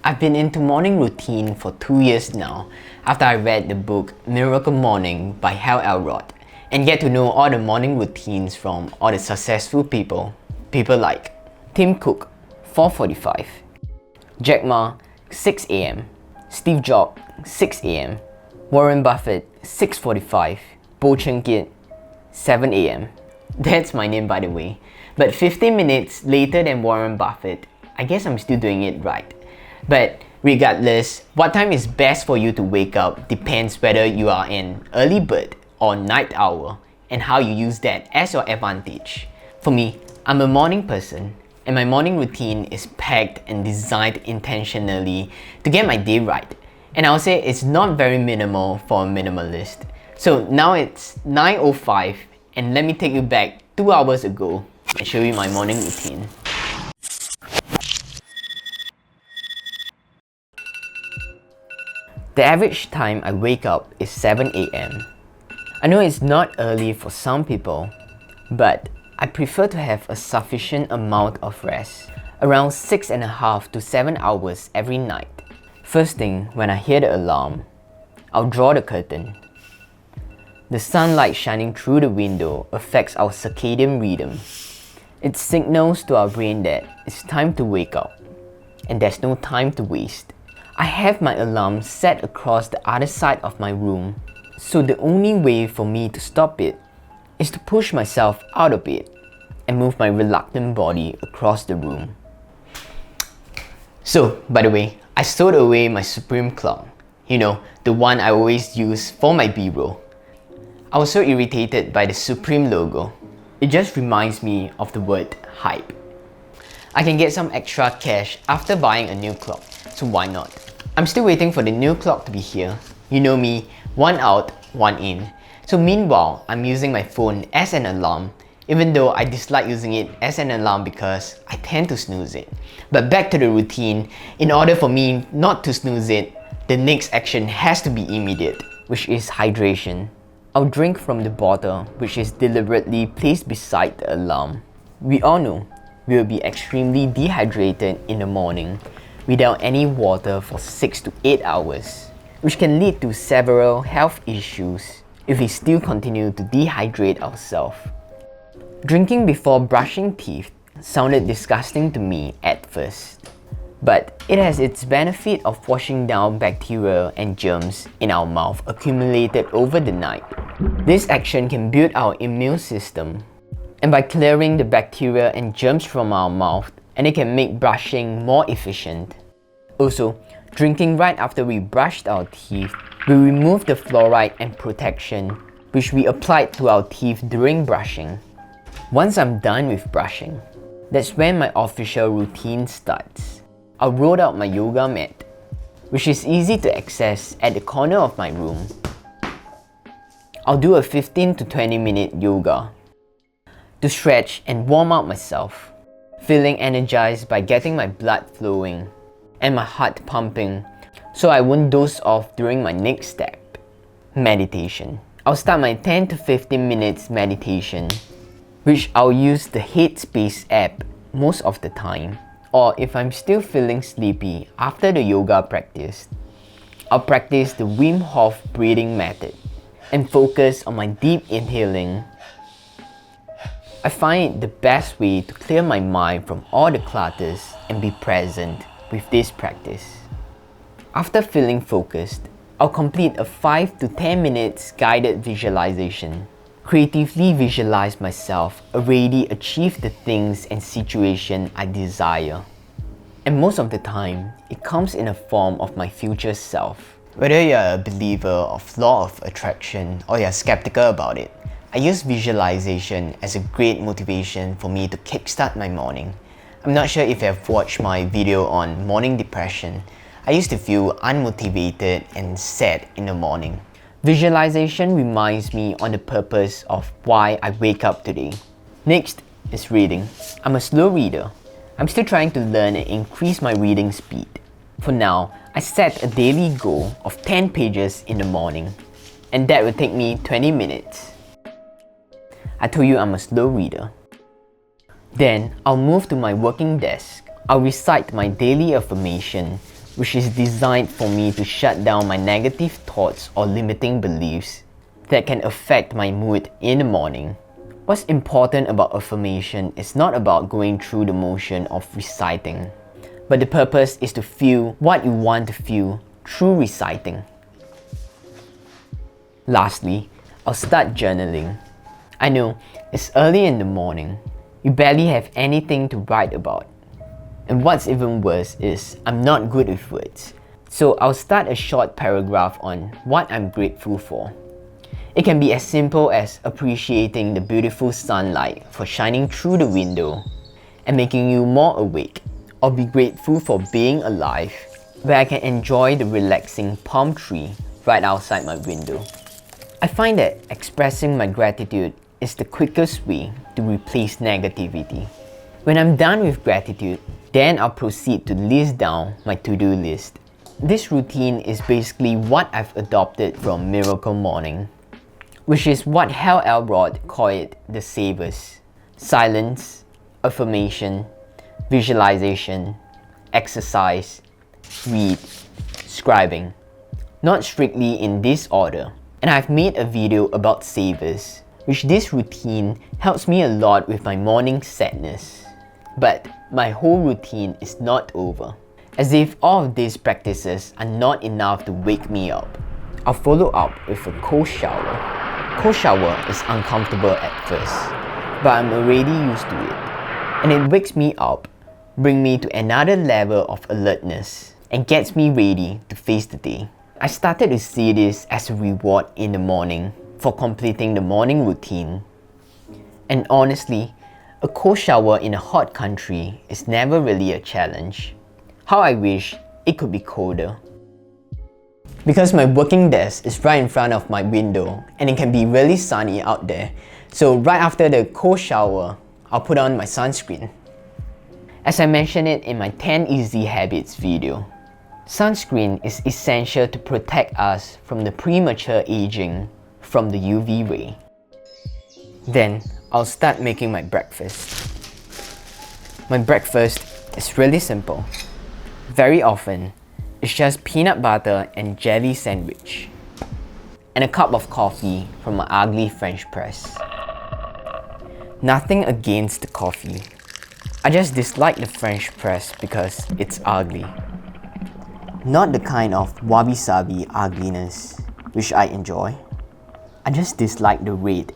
I've been into morning routine for 2 years now after I read the book Miracle Morning by Elrod and get to know all the morning routines from all the successful people. People like Tim Cook, 4:45, Jack Ma, 6 a.m, Steve Jobs, 6 a.m, Warren Buffett, 6:45, Bo Cheng Kiat, 7 a.m. That's my name by the way. But 15 minutes later than Warren Buffett, I guess I'm still doing it right. But regardless, what time is best for you to wake up depends whether you are an early bird or night owl and how you use that as your advantage. For me, I'm a morning person and my morning routine is packed and designed intentionally to get my day right. And I'll say it's not very minimal for a minimalist. So now it's 9:05 and let me take you back 2 hours ago and show you my morning routine. The average time I wake up is 7 a.m. I know it's not early for some people, but I prefer to have a sufficient amount of rest, around 6.5 to 7 hours every night. First thing, when I hear the alarm, I'll draw the curtain. The sunlight shining through the window affects our circadian rhythm. It signals to our brain that it's time to wake up, and there's no time to waste. I have my alarm set across the other side of my room, so the only way for me to stop it is to push myself out of bed and move my reluctant body across the room. So, by the way, I stowed away my Supreme clock. You know, the one I always use for my B-roll. I was so irritated by the Supreme logo. It just reminds me of the word hype. I can get some extra cash after buying a new clock, so why not? I'm still waiting for the new clock to be here. You know me, one out, one in. So meanwhile, I'm using my phone as an alarm, even though I dislike using it as an alarm because I tend to snooze it. But back to the routine, in order for me not to snooze it, the next action has to be immediate, which is hydration. I'll drink from the bottle, which is deliberately placed beside the alarm. We all know we will be extremely dehydrated in the morning without any water for 6 to 8 hours, which can lead to several health issues if we still continue to dehydrate ourselves. Drinking before brushing teeth sounded disgusting to me at first, but it has its benefit of washing down bacteria and germs in our mouth accumulated over the night. This action can build our immune system, and by clearing the bacteria and germs from our mouth, and it can make brushing more efficient. Also, drinking right after we brushed our teeth will remove the fluoride and protection which we applied to our teeth during brushing. Once I'm done with brushing, that's when my official routine starts. I'll roll out my yoga mat, which is easy to access at the corner of my room. I'll do a 15 to 20 minute yoga to stretch and warm up myself, feeling energized by getting my blood flowing and my heart pumping so I won't doze off during my next step, meditation. I'll start my 10 to 15 minutes meditation, which I'll use the Headspace app most of the time, or if I'm still feeling sleepy after the yoga practice, I'll practice the Wim Hof breathing method and focus on my deep inhaling. I find it the best way to clear my mind from all the clutters and be present with this practice. After feeling focused, I'll complete a 5 to 10 minutes guided visualization. Creatively visualize myself already achieve the things and situation I desire. And most of the time, it comes in a form of my future self. Whether you're a believer of law of attraction or you're skeptical about it, I use visualization as a great motivation for me to kickstart my morning. I'm not sure if you've watched my video on morning depression. I used to feel unmotivated and sad in the morning. Visualization reminds me on the purpose of why I wake up today. Next is reading. I'm a slow reader. I'm still trying to learn and increase my reading speed. For now, I set a daily goal of 10 pages in the morning, and that will take me 20 minutes. I told you I'm a slow reader. Then, I'll move to my working desk. I'll recite my daily affirmation, which is designed for me to shut down my negative thoughts or limiting beliefs that can affect my mood in the morning. What's important about affirmation is not about going through the motion of reciting, but the purpose is to feel what you want to feel through reciting. Lastly, I'll start journaling. I know, it's early in the morning. You barely have anything to write about. And what's even worse is I'm not good with words. So I'll start a short paragraph on what I'm grateful for. It can be as simple as appreciating the beautiful sunlight for shining through the window and making you more awake, or be grateful for being alive, where I can enjoy the relaxing palm tree right outside my window. I find that expressing my gratitude is the quickest way to replace negativity. When I'm done with gratitude, then I'll proceed to list down my to-do list. This routine is basically what I've adopted from Miracle Morning, which is what Elrod called it the S.A.V.E.R.S. Silence, affirmation, visualization, exercise, read, scribing. Not strictly in this order. And I've made a video about S.A.V.E.R.S, which this routine helps me a lot with my morning sadness. But my whole routine is not over. As if all of these practices are not enough to wake me up, I'll follow up with a cold shower. Cold shower is uncomfortable at first, but I'm already used to it. And it wakes me up, brings me to another level of alertness, and gets me ready to face the day. I started to see this as a reward in the morning for completing the morning routine. And honestly, a cold shower in a hot country is never really a challenge. How I wish it could be colder. Because my working desk is right in front of my window and it can be really sunny out there. So right after the cold shower, I'll put on my sunscreen. As I mentioned it in my 10 Easy Habits video, sunscreen is essential to protect us from the premature aging from the UV ray. Then, I'll start making my breakfast. My breakfast is really simple. Very often, it's just peanut butter and jelly sandwich, and a cup of coffee from my ugly French press. Nothing against the coffee. I just dislike the French press because it's ugly. Not the kind of wabi-sabi ugliness, which I enjoy. I just dislike the red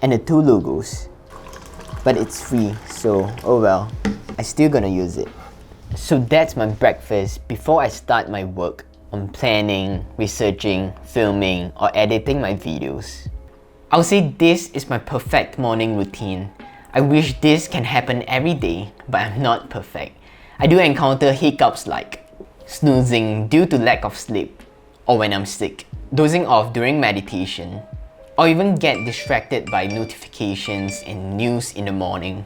and the two logos. But it's free, so oh well, I still gonna use it. So that's my breakfast before I start my work on planning, researching, filming, or editing my videos. I'll say this is my perfect morning routine. I wish this can happen every day, but I'm not perfect. I do encounter hiccups like snoozing due to lack of sleep, or when I'm sick, dozing off during meditation, or even get distracted by notifications and news in the morning,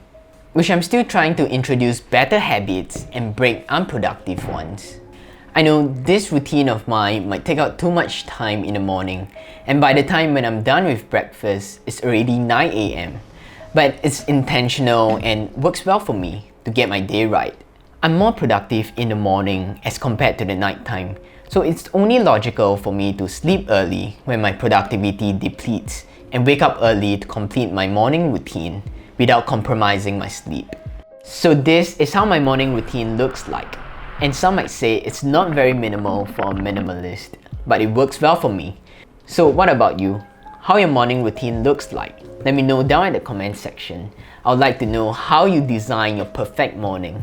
which I'm still trying to introduce better habits and break unproductive ones. I know this routine of mine might take out too much time in the morning, and by the time when I'm done with breakfast, it's already 9 AM. But it's intentional and works well for me to get my day right. I'm more productive in the morning as compared to the nighttime, so it's only logical for me to sleep early when my productivity depletes and wake up early to complete my morning routine without compromising my sleep. So this is how my morning routine looks like. And some might say it's not very minimal for a minimalist, but it works well for me. So what about you? How your morning routine looks like? Let me know down in the comment section. I would like to know how you design your perfect morning.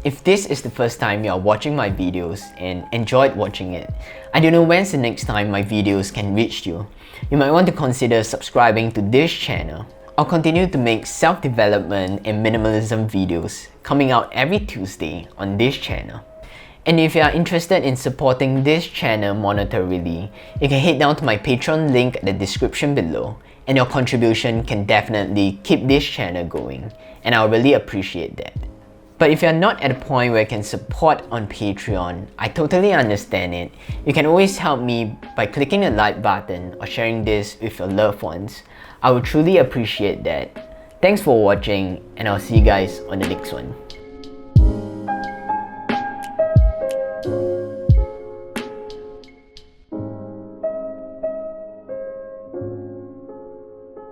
If this is the first time you are watching my videos and enjoyed watching it, I don't know when's the next time my videos can reach you. You might want to consider subscribing to this channel. I'll continue to make self-development and minimalism videos coming out every Tuesday on this channel. And if you are interested in supporting this channel monetarily, you can head down to my Patreon link in the description below, and your contribution can definitely keep this channel going, and I'll really appreciate that. But if you're not at a point where you can support on Patreon, I totally understand it. You can always help me by clicking the like button or sharing this with your loved ones. I would truly appreciate that. Thanks for watching, and I'll see you guys on the next one.